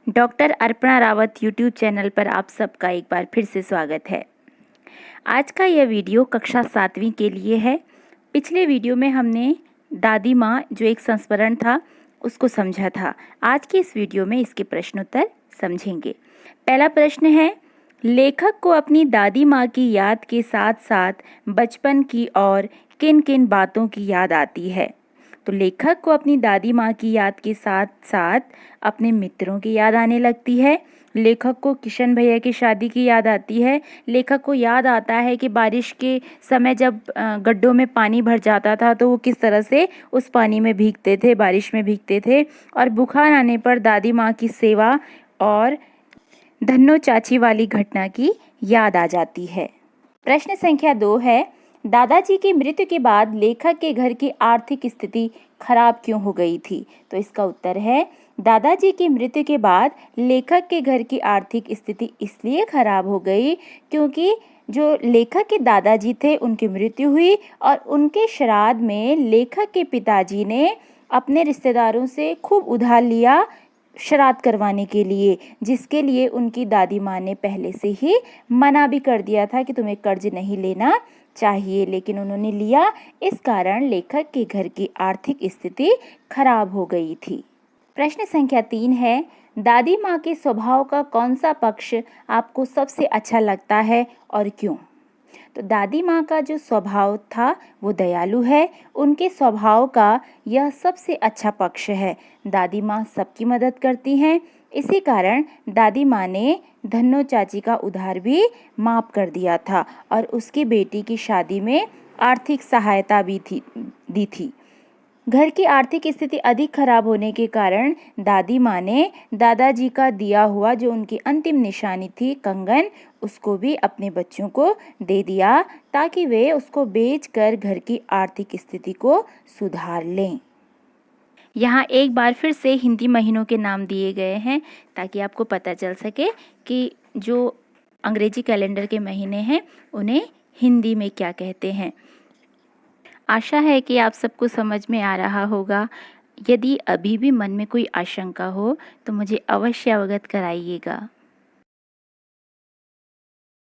Doctor Arpana Rawat YouTube channel पर आप सबका एक बार फिर से स्वागत है। आज का यह वीडियो कक्षा 7वीं के लिए है। पिछले वीडियो में हमने दादी माँ जो एक संस्मरण था उसको समझा था। आज के इस वीडियो में इसके प्रश्नोत्तर समझेंगे। पहला प्रश्न है, लेखक को अपनी दादी माँ की याद के साथ साथ बचपन की और किन किन बातों की याद आती है? तो लेखक को अपनी दादी माँ की याद के साथ साथ अपने मित्रों की याद आने लगती है। लेखक को किशन भैया की शादी की याद आती है। लेखक को याद आता है कि बारिश के समय जब गड्ढों में पानी भर जाता था तो वो किस तरह से उस पानी में भीगते थे, बारिश में भीगते थे। और बुखार आने पर दादी माँ की सेवा और धन्नो चाची वाली घटना की याद आ जाती है। प्रश्न संख्या 2 है, दादाजी की मृत्यु के बाद लेखक के घर की आर्थिक स्थिति खराब क्यों हो गई थी? तो इसका उत्तर है, दादाजी की मृत्यु के बाद लेखक के घर की आर्थिक स्थिति इसलिए खराब हो गई क्योंकि जो लेखक के दादाजी थे उनकी मृत्यु हुई और उनके श्राद्ध में लेखक के पिताजी ने अपने रिश्तेदारों से खूब उधार लिया श्राद्ध करवाने के लिए, जिसके लिए उनकी दादी माँ ने पहले से ही मना भी कर दिया था कि तुम्हें कर्ज नहीं लेना चाहिए, लेकिन उन्होंने लिया। इस कारण लेखक के घर की आर्थिक स्थिति खराब हो गई थी। प्रश्न संख्या 3 है, दादी माँ के स्वभाव का कौन सा पक्ष आपको सबसे अच्छा लगता है और क्यों? तो दादी माँ का जो स्वभाव था वो दयालु है। उनके स्वभाव का यह सबसे अच्छा पक्ष है। दादी माँ सबकी मदद करती हैं। इसी कारण दादी माँ ने धन्नो चाची का उधार भी माफ़ कर दिया था और उसकी बेटी की शादी में आर्थिक सहायता भी दी थी। घर की आर्थिक स्थिति अधिक खराब होने के कारण दादी माँ ने दादाजी का दिया हुआ जो उनकी अंतिम निशानी थी कंगन, उसको भी अपने बच्चों को दे दिया ताकि वे उसको बेचकर घर की आर्थिक स्थिति को सुधार लें। यहाँ एक बार फिर से हिंदी महीनों के नाम दिए गए हैं ताकि आपको पता चल सके कि जो अंग्रेजी कैलेंडर के महीने हैं उन्हें हिंदी में क्या कहते हैं। आशा है कि आप सबको समझ में आ रहा होगा। यदि अभी भी मन में कोई आशंका हो तो मुझे अवश्य अवगत कराइएगा।